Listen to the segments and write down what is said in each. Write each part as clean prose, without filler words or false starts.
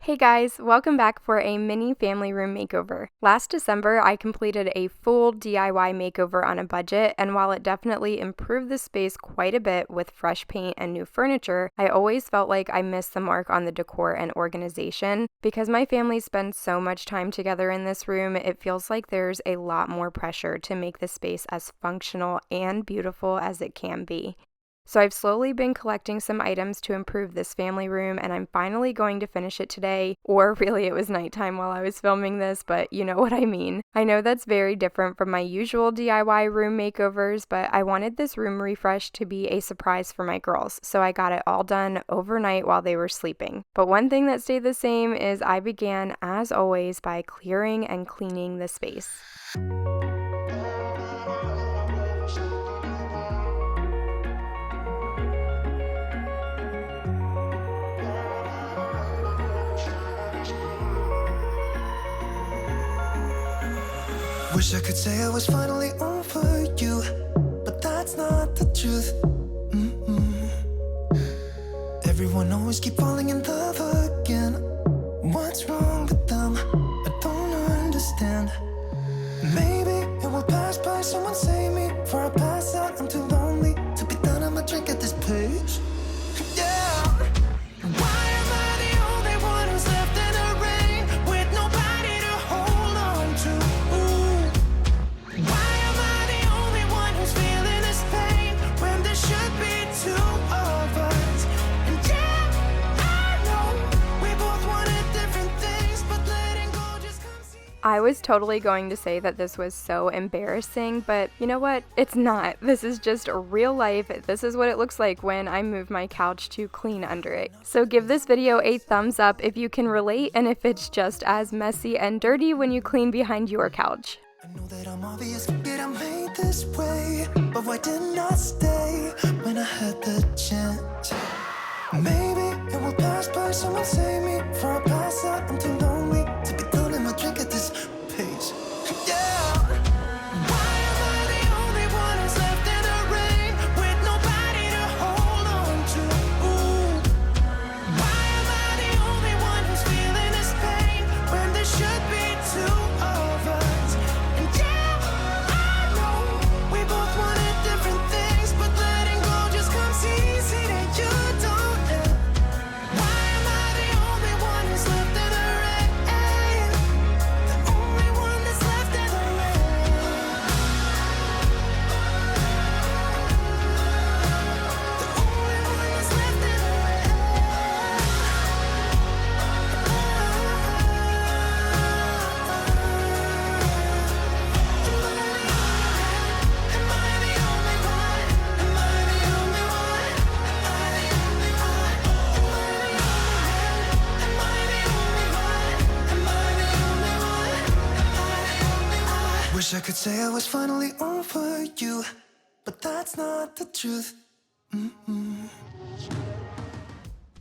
Hey guys, welcome back for a mini family room makeover. Last December, I completed a full DIY makeover on a budget, and while it definitely improved the space quite a bit with fresh paint and new furniture, I always felt like I missed the mark on the decor and organization. Because my family spends so much time together in this room, it feels like there's a lot more pressure to make the space as functional and beautiful as it can be. So I've slowly been collecting some items to improve this family room, and I'm finally going to finish it today. Or really, it was nighttime while I was filming this, but you know what I mean. I know that's very different from my usual DIY room makeovers, but I wanted this room refresh to be a surprise for my girls, so I got it all done overnight while they were sleeping. But one thing that stayed the same is I began, as always, by clearing and cleaning the space. Wish I could say I was finally over you, but that's not the truth. Everyone always keep falling in love again. What's wrong with them? I don't understand. Maybe it will pass by, someone save me. Before I pass out, I'm too lonely to be done. I'ma drink at this page. Yeah. Why am I the only one who's left in the rain with nobody to hold on to? Why am I the only one who's feeling this pain when there should be two of us? And yeah, I know we both wanted different things, but letting go just comes easy. I was totally going to say that this was so embarrassing, but you know what? It's not. This is just real life. This is what it looks like when I move my couch to clean under it. So give this video a thumbs up if you can relate and if it's just as messy and dirty when you clean behind your couch. I know that I'm obvious, that I'm made this way, but why didn't I stay when I had the chance? Maybe it will pass by, someone save me before I pass out. I'm too lonely to be done in my drink at this pace. Yeah. Why am I the only one who's left in the rain with nobody to hold on to? Why am I the only one who's feeling this pain when there should be two of us? And yeah, I know we both wanted different things, but letting go just comes easy and you don't. Why am I the only one who's left in the rain? The only one that's left in the rain. The only one that's left in the Wish I could say I was finally over you, but that's not the truth.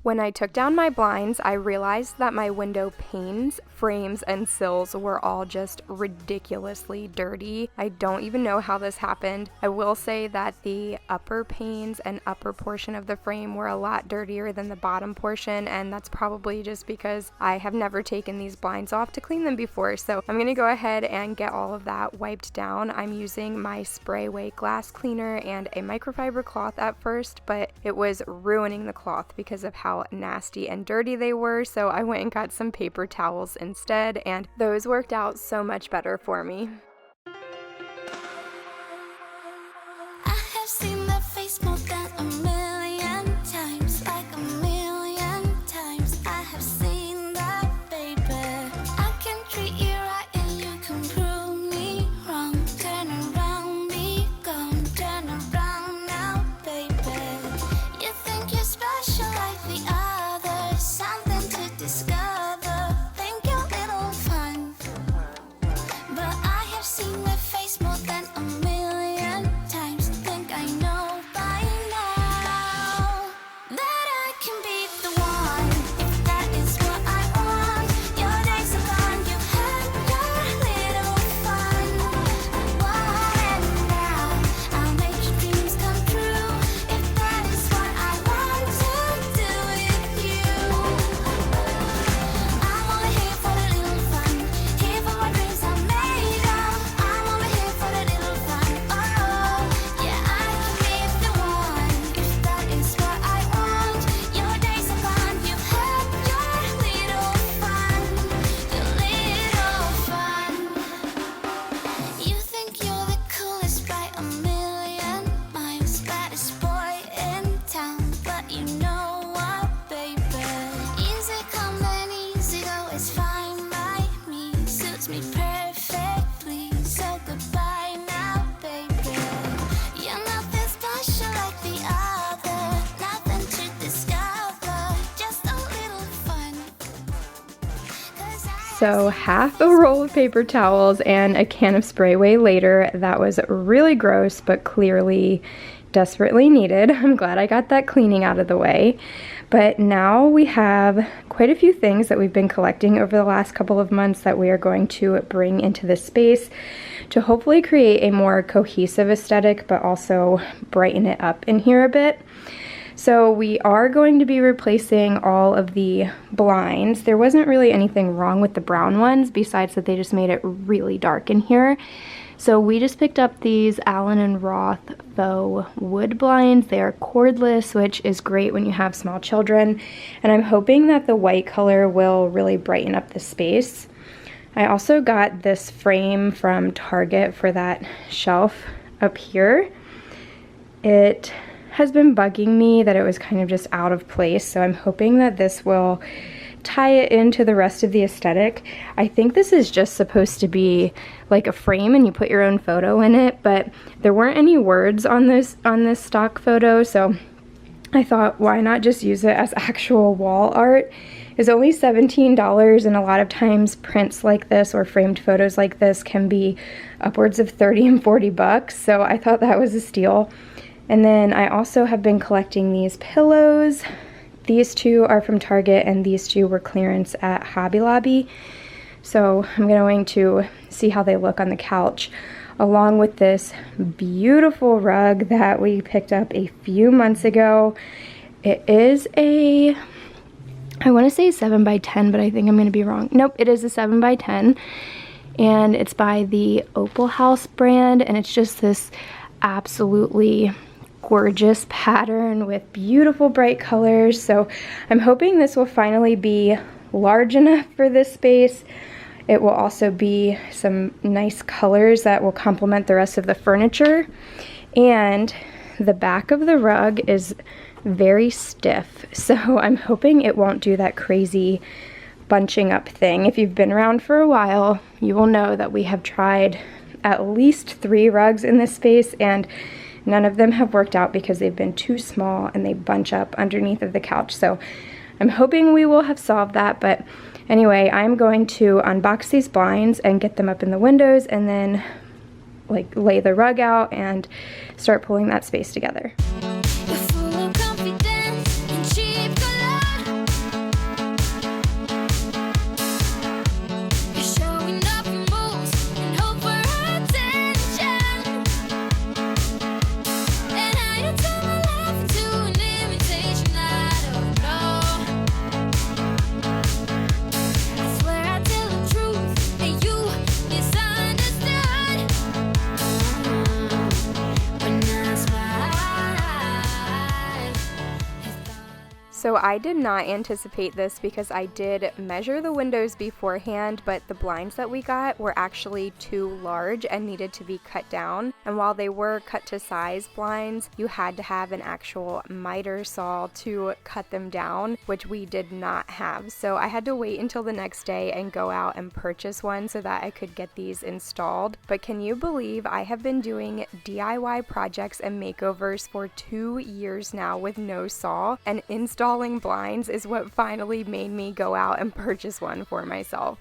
When I took down my blinds, I realized that my window panes, frames, and sills were all just ridiculously dirty. I don't even know how this happened. I will say that the upper panes and upper portion of the frame were a lot dirtier than the bottom portion, and that's probably just because I have never taken these blinds off to clean them before. So I'm gonna go ahead and get all of that wiped down. I'm using my spray weight glass cleaner and a microfiber cloth at first, but it was ruining the cloth because of how nasty and dirty they were, so I went and got some paper towels instead, and those worked out so much better for me. I have seen that face more than a million times, like a million times. I have seen that, baby. I can treat you right and you can prove me wrong. Turn around, be gone. Turn around now, baby. You think you're special like the others, something to discover. Think you're little fun, but I have So half a roll of paper towels and a can of spray way later. That was really gross, but clearly desperately needed. I'm glad I got that cleaning out of the way. But now we have quite a few things that we've been collecting over the last couple of months that we are going to bring into this space to hopefully create a more cohesive aesthetic, but also brighten it up in here a bit. So we are going to be replacing all of the blinds. There wasn't really anything wrong with the brown ones besides that they just made it really dark in here. So we just picked up these Allen & Roth faux wood blinds. They are cordless, which is great when you have small children. And I'm hoping that the white color will really brighten up the space. I also got this frame from Target for that shelf up here. It has been bugging me that it was kind of just out of place, so I'm hoping that this will tie it into the rest of the aesthetic. I think this is just supposed to be like a frame and you put your own photo in it, but there weren't any words on this stock photo, so I thought, why not just use it as actual wall art? It's only $17, and a lot of times prints like this or framed photos like this can be upwards of 30 and 40 bucks, so I thought that was a steal. And then I also have been collecting these pillows. These two are from Target and these two were clearance at Hobby Lobby. So I'm going to see how they look on the couch, along with this beautiful rug that we picked up a few months ago. It is a, I want to say 7 by 10, but I think I'm going to be wrong. Nope, it is a 7 by 10, and it's by the Opal House brand, and it's just this absolutely gorgeous pattern with beautiful bright colors. So I'm hoping this will finally be large enough for this space. It will also be some nice colors that will complement the rest of the furniture. And the back of the rug is very stiff, so I'm hoping it won't do that crazy bunching up thing. If you've been around for a while, you will know that we have tried at least 3 rugs in this space, and none of them have worked out because they've been too small and they bunch up underneath of the couch. So I'm hoping we will have solved that. But anyway, I'm going to unbox these blinds and get them up in the windows, and then like lay the rug out and start pulling that space together. So I did not anticipate this because I did measure the windows beforehand, but the blinds that we got were actually too large and needed to be cut down. And while they were cut to size blinds, you had to have an actual miter saw to cut them down, which we did not have. So I had to wait until the next day and go out and purchase one so that I could get these installed. But can you believe I have been doing DIY projects and makeovers for 2 years now with no saw, and installing blinds is what finally made me go out and purchase one for myself.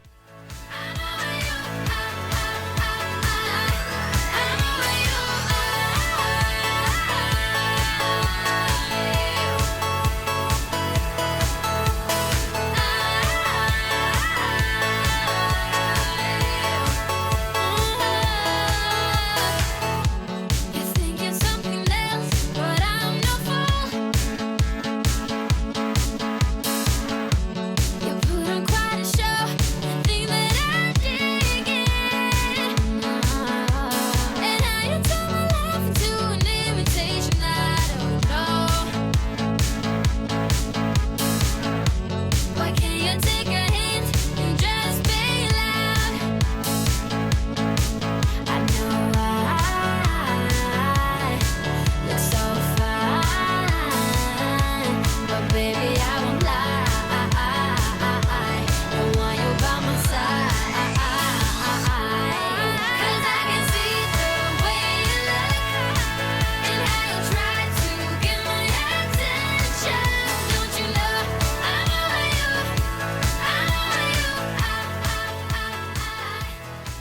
You put on quite a show.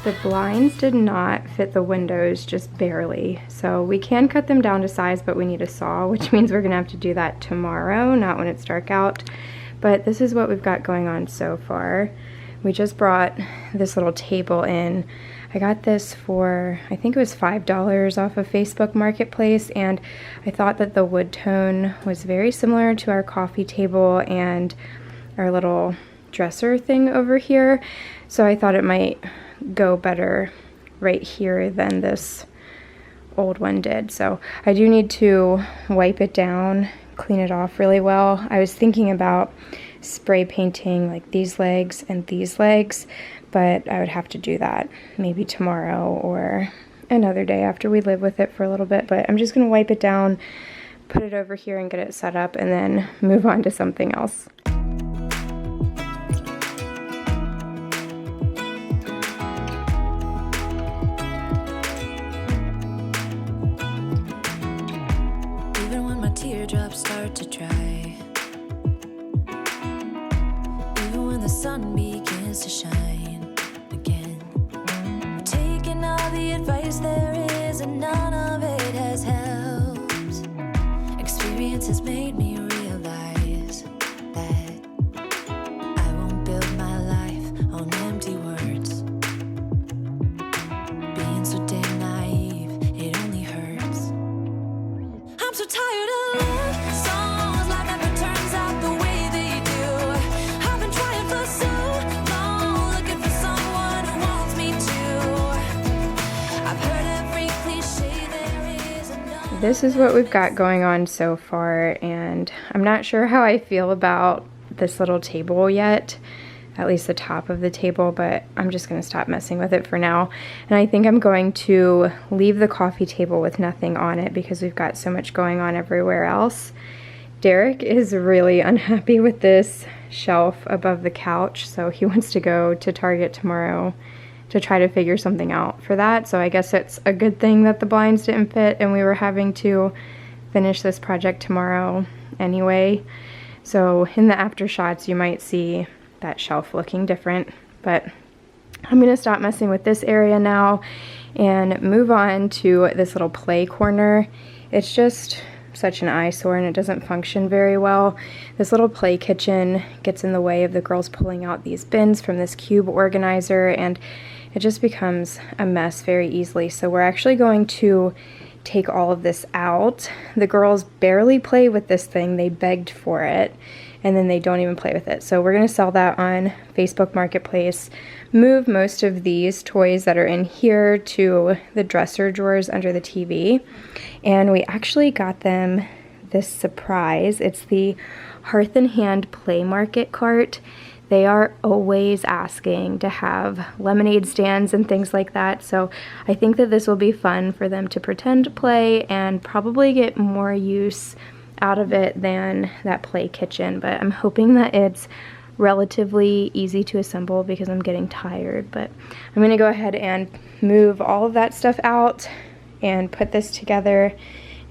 The blinds did not fit the windows, just barely. So we can cut them down to size, but we need a saw, which means we're gonna have to do that tomorrow, not when it's dark out. But this is what we've got going on so far. We just brought this little table in. I got this for, I think it was $5 off of Facebook Marketplace, and I thought that the wood tone was very similar to our coffee table and our little dresser thing over here. So I thought it might go better right here than this old one did. So I do need to wipe it down, clean it off really well. I was thinking about spray painting like these legs and these legs, but I would have to do that maybe tomorrow or another day after we live with it for a little bit. But I'm just gonna wipe it down, put it over here and get it set up, and then move on to something else. Even when my teardrops start to dry, even when the sun begins to shine again, taking all the advice there is and none of it has helped. Experience has made me realize that I won't build my life on empty words. Being so damn naive, it only hurts. I'm so tired of love songs like never turns out the way they do. I've been trying for so long, looking for someone who wants me to. I've heard every cliche there is and none. This is what we've got going on so far, and I'm not sure how I feel about this little table yet, at least the top of the table, but I'm just gonna stop messing with it for now. And I think I'm going to leave the coffee table with nothing on it because we've got so much going on everywhere else. Derek is really unhappy with this shelf above the couch, so he wants to go to Target tomorrow to try to figure something out for that. So I guess it's a good thing that the blinds didn't fit and we were having to finish this project tomorrow anyway. So in the after shots you might see that shelf looking different, but I'm gonna stop messing with this area now and move on to this little play corner. It's just such an eyesore and it doesn't function very well. This little play kitchen gets in the way of the girls pulling out these bins from this cube organizer, and it just becomes a mess very easily. So we're actually going to take all of this out. The girls barely play with this thing. They begged for it, and then they don't even play with it. So we're gonna sell that on Facebook Marketplace, move most of these toys that are in here to the dresser drawers under the TV. And we actually got them this surprise. It's the Hearth and Hand Play Market cart. They are always asking to have lemonade stands and things like that. So I think that this will be fun for them to pretend to play and probably get more use out of it than that play kitchen. But I'm hoping that it's relatively easy to assemble because I'm getting tired. But I'm gonna go ahead and move all of that stuff out and put this together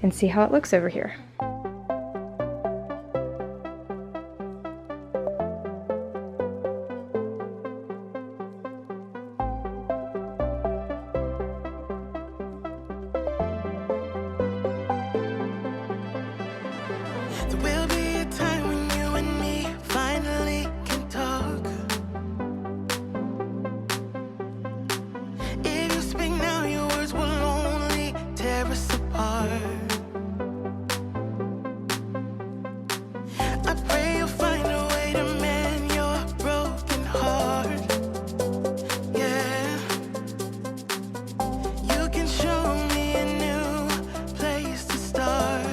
and see how it looks over here. There will be a time when you and me finally can talk. If you speak now, your words will only tear us apart. I pray you'll find a way to mend your broken heart. Yeah, you can show me a new place to start.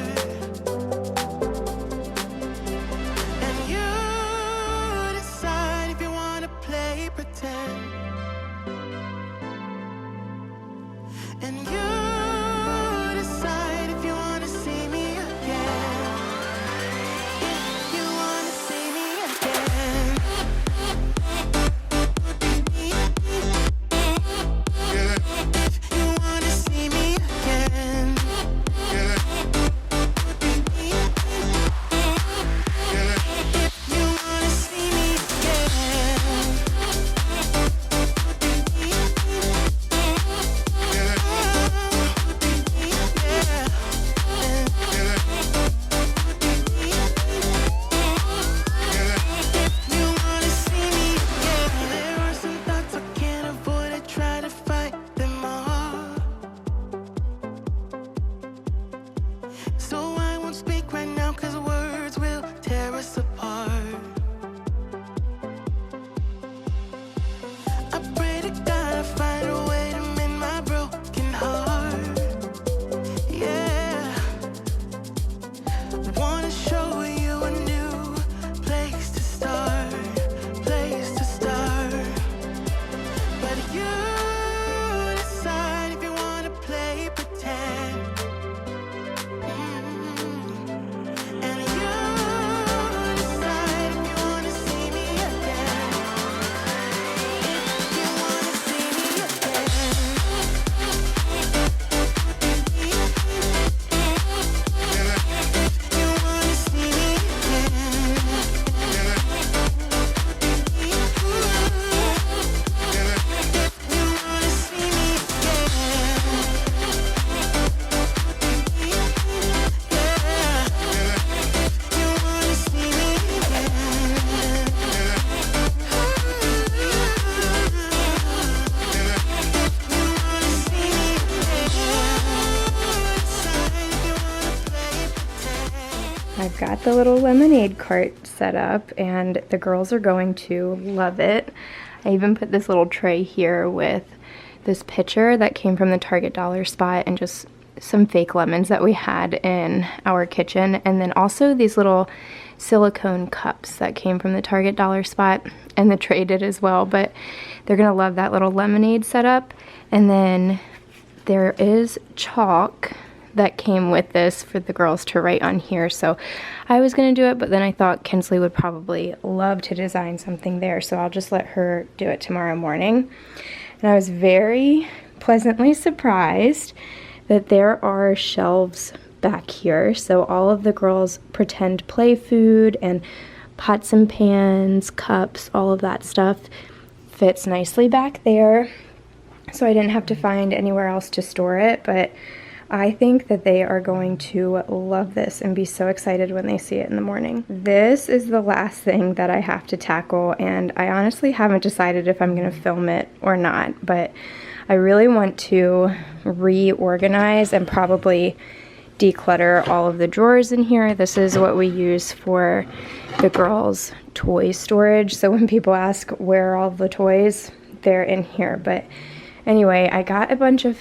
the little lemonade cart set up, and the girls are going to love it. I even put this little tray here with this pitcher that came from the Target dollar spot and just some fake lemons that we had in our kitchen, and then also these little silicone cups that came from the Target dollar spot, and the tray did as well, but they're gonna love that little lemonade setup. And then there is chalk that came with this for the girls to write on here, so I was gonna do it, but then I thought Kinsley would probably love to design something there, so I'll just let her do it tomorrow morning. And I was very pleasantly surprised that there are shelves back here, so all of the girls' pretend play food and pots and pans, cups, all of that stuff fits nicely back there, so I didn't have to find anywhere else to store it. But I think that they are going to love this and be so excited when they see it in the morning. This is the last thing that I have to tackle, and I honestly haven't decided if I'm going to film it or not, but I really want to reorganize and probably declutter all of the drawers in here. This is what we use for the girls' toy storage, so when people ask where are all the toys, they're in here. But anyway, I got a bunch of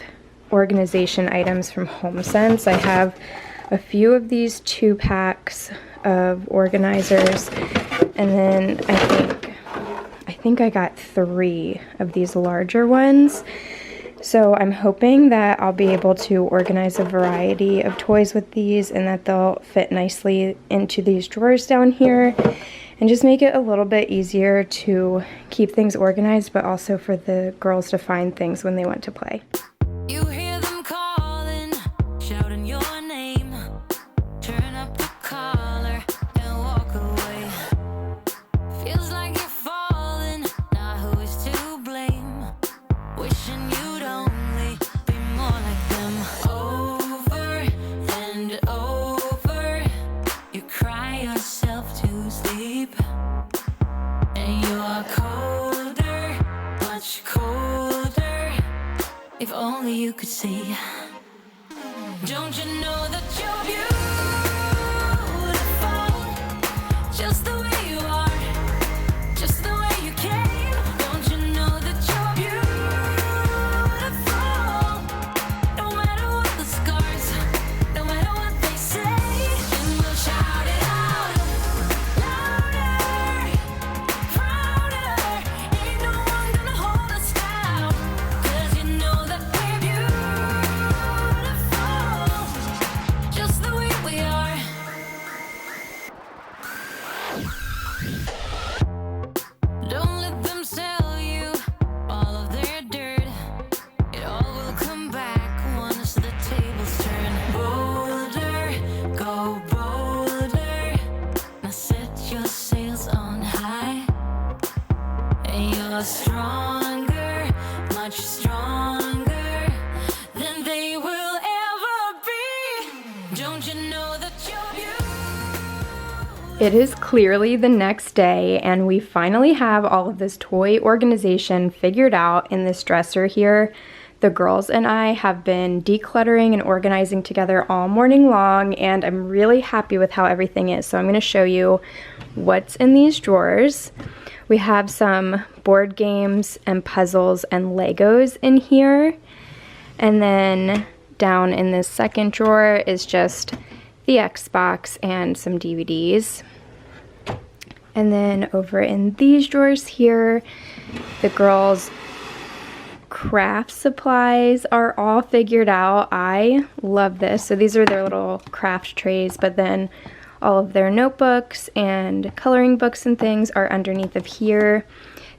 organization items from HomeSense. I have a few of these 2-packs of organizers, and then I think I got 3 of these larger ones. So I'm hoping that I'll be able to organize a variety of toys with these, and that they'll fit nicely into these drawers down here, and just make it a little bit easier to keep things organized, but also for the girls to find things when they want to play. You hear them calling, shouting your name. Turn up the collar and walk away. Feels like you're falling, now who is to blame? Wishing you'd only be more like them. Over and over, you cry yourself to sleep, and you're colder, much colder. If only you could see. Don't you know that you're beautiful, just the way you are, just the way you came. Don't you know that you're beautiful, no matter what the scars, no matter what they say. And we'll shout it out, louder, prouder. Ain't no one gonna hold us down, 'cause you know that we're beautiful, just the way we are. Don't let them sell you all of their dirt. It all will come back once the tables turn. Bolder, go bolder. Now set your sails on high. And you're stronger, much stronger than they will ever be. Don't you know that you're beautiful? It is clearly the next day, and we finally have all of this toy organization figured out in this dresser here. The girls and I have been decluttering and organizing together all morning long, and I'm really happy with how everything is. So I'm going to show you what's in these drawers. We have some board games and puzzles and Legos in here. And then down in this second drawer is just the Xbox and some DVDs. And then over in these drawers here, the girls' craft supplies are all figured out. I love this. So these are their little craft trays, but then all of their notebooks and coloring books and things are underneath of here.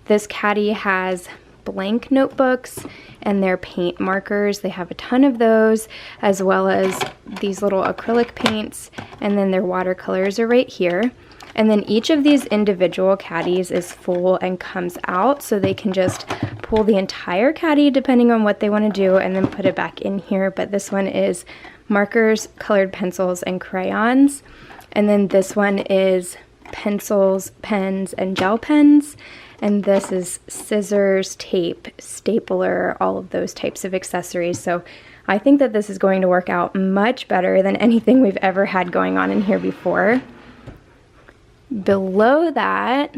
This caddy has blank notebooks and their paint markers. They have a ton of those, as well as these little acrylic paints, and then their watercolors are right here. And then each of these individual caddies is full and comes out, so they can just pull the entire caddy depending on what they want to do and then put it back in here. But this one is markers, colored pencils, and crayons. And then this one is pencils, pens, and gel pens. And this is scissors, tape, stapler, all of those types of accessories. So I think that this is going to work out much better than anything we've ever had going on in here before. Below that,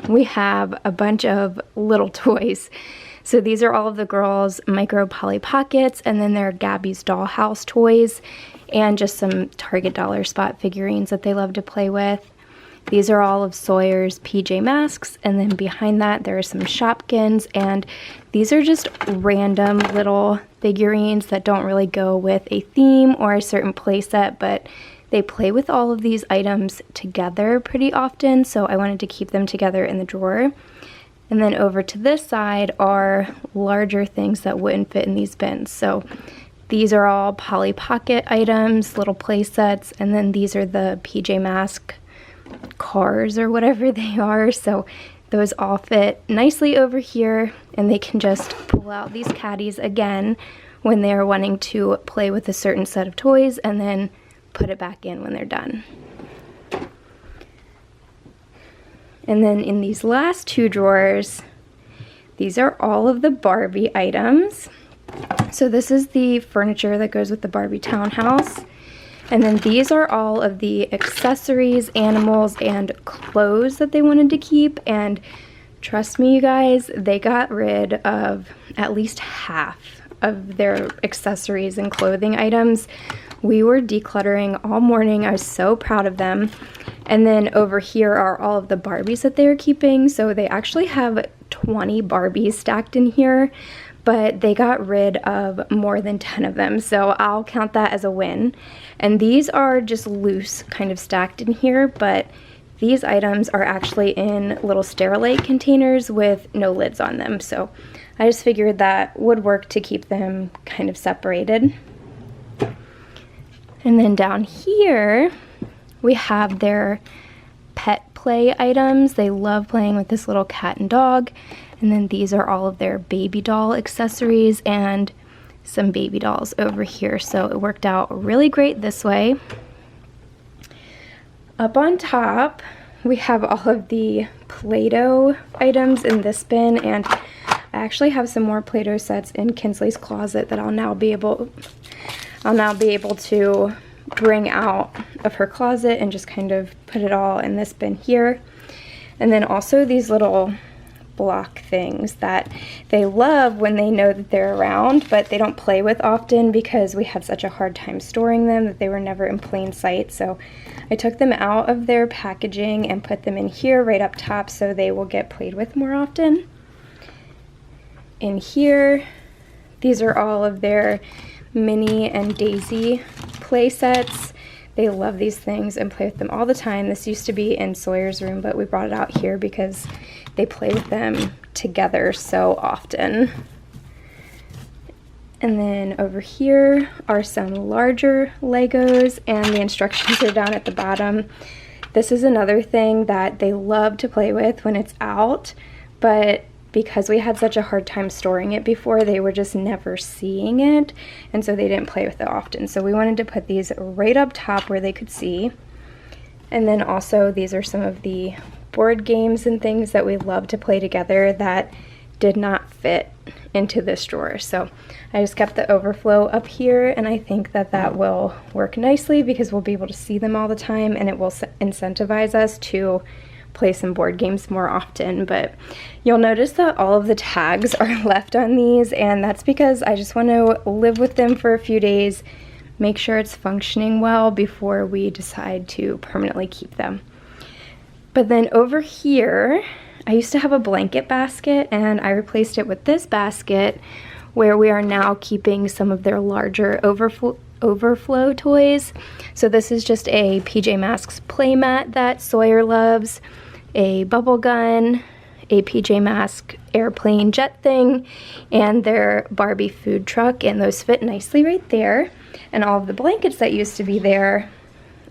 we have a bunch of little toys. So these are all of the girls' micro Polly Pockets, and then there are Gabby's Dollhouse toys, and just some Target dollar spot figurines that they love to play with. These are all of Sawyer's PJ Masks, and then behind that there are some Shopkins, and these are just random little figurines that don't really go with a theme or a certain play set, but they play with all of these items together pretty often, so I wanted to keep them together in the drawer. And then over to this side are larger things that wouldn't fit in these bins. So these are all Polly Pocket items, little play sets, and then these are the PJ Mask cars or whatever they are. So those all fit nicely over here, and they can just pull out these caddies again when they're wanting to play with a certain set of toys, and then put it back in when they're done. And then in these last two drawers, these are all of the Barbie items. So this is the furniture that goes with the Barbie townhouse. And then these are all of the accessories, animals, and clothes that they wanted to keep. And trust me, you guys, they got rid of at least half of their accessories and clothing items. We were decluttering all morning. I was so proud of them. And then over here are all of the Barbies that they are keeping. So they actually have 20 Barbies stacked in here, but they got rid of more than 10 of them. So I'll count that as a win. And these are just loose, kind of stacked in here, but these items are actually in little Sterilite containers with no lids on them. So I just figured that would work to keep them kind of separated. And then down here, we have their pet play items. They love playing with this little cat and dog. And then these are all of their baby doll accessories and some baby dolls over here. So it worked out really great this way. Up on top, we have all of the Play-Doh items in this bin, and I actually have some more Play-Doh sets in Kinsley's closet that I'll now be able to bring out of her closet and just kind of put it all in this bin here. And then also these little block things that they love when they know that they're around, but they don't play with often because we had such a hard time storing them that they were never in plain sight. So I took them out of their packaging and put them in here right up top so they will get played with more often. In here, these are all of their Minnie and Daisy play sets. They love these things and play with them all the time. This used to be in Sawyer's room, but we brought it out here because they play with them together so often. And then over here are some larger Legos, and the instructions are down at the bottom. This is another thing that they love to play with when it's out, but because we had such a hard time storing it before, they were just never seeing it, and so they didn't play with it often. So we wanted to put these right up top where they could see. And then also these are some of the board games and things that we love to play together that did not fit into this drawer. So I just kept the overflow up here, and I think that that will work nicely because we'll be able to see them all the time, and it will incentivize us to play some board games more often. But you'll notice that all of the tags are left on these, and that's because I just want to live with them for a few days, make sure it's functioning well before we decide to permanently keep them. But then over here, I used to have a blanket basket, and I replaced it with this basket where we are now keeping some of their larger overflow toys. So this is just a PJ Masks playmat that Sawyer loves, a bubble gun, a PJ Mask airplane jet thing, and their Barbie food truck, and those fit nicely right there. And all of the blankets that used to be there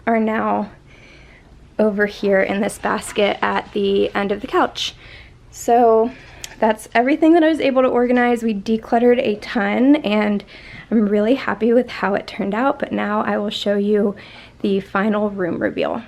are now over here in this basket at the end of the couch. So that's everything that I was able to organize. We decluttered a ton, and I'm really happy with how it turned out, but now I will show you the final room reveal.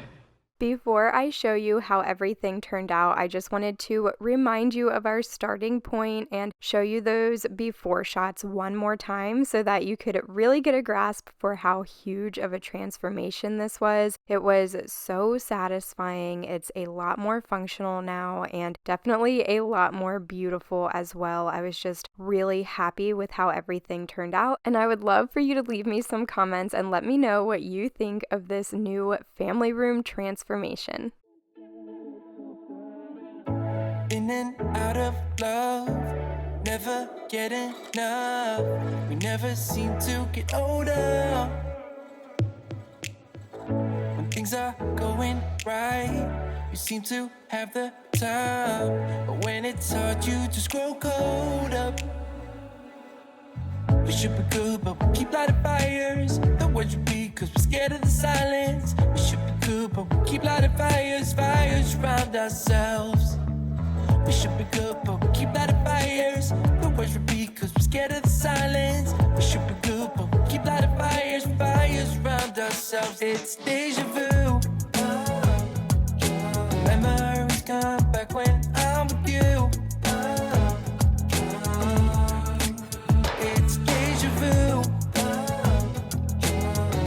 Before I show you how everything turned out, I just wanted to remind you of our starting point and show you those before shots one more time so that you could really get a grasp for how huge of a transformation this was. It was so satisfying. It's a lot more functional now and definitely a lot more beautiful as well. I was just really happy with how everything turned out, and I would love for you to leave me some comments and let me know what you think of this new family room transformation. In and out of love, never get enough. We never seem to get older. When things are going right, you seem to have the time. But when it's hard, you just grow colder. We should be good, but we keep lighting fires. The words repeat, cause we're scared of the silence. We should be good, but we keep lighting fires, fires around ourselves. We should be good, but we keep lighting fires. The words repeat, cause we're scared of the silence. We should be good, but we keep lighting fires, fires around ourselves. It's deja vu. Memories come back when I'm with you. It's deja vu.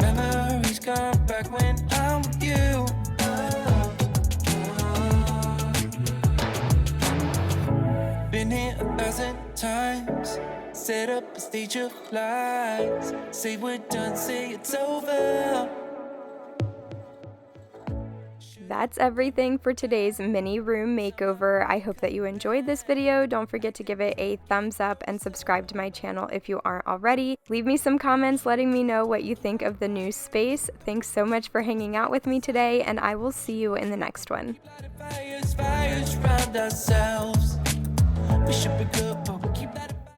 Memories come back when I'm with you. Been here 1,000 times. Set up a stage of lies. Say we're done, say it's over. That's everything for today's mini room makeover. I hope that you enjoyed this video. Don't forget to give it a thumbs up and subscribe to my channel if you aren't already. Leave me some comments letting me know what you think of the new space. Thanks so much for hanging out with me today, and I will see you in the next one. Fires around ourselves. We should be good, but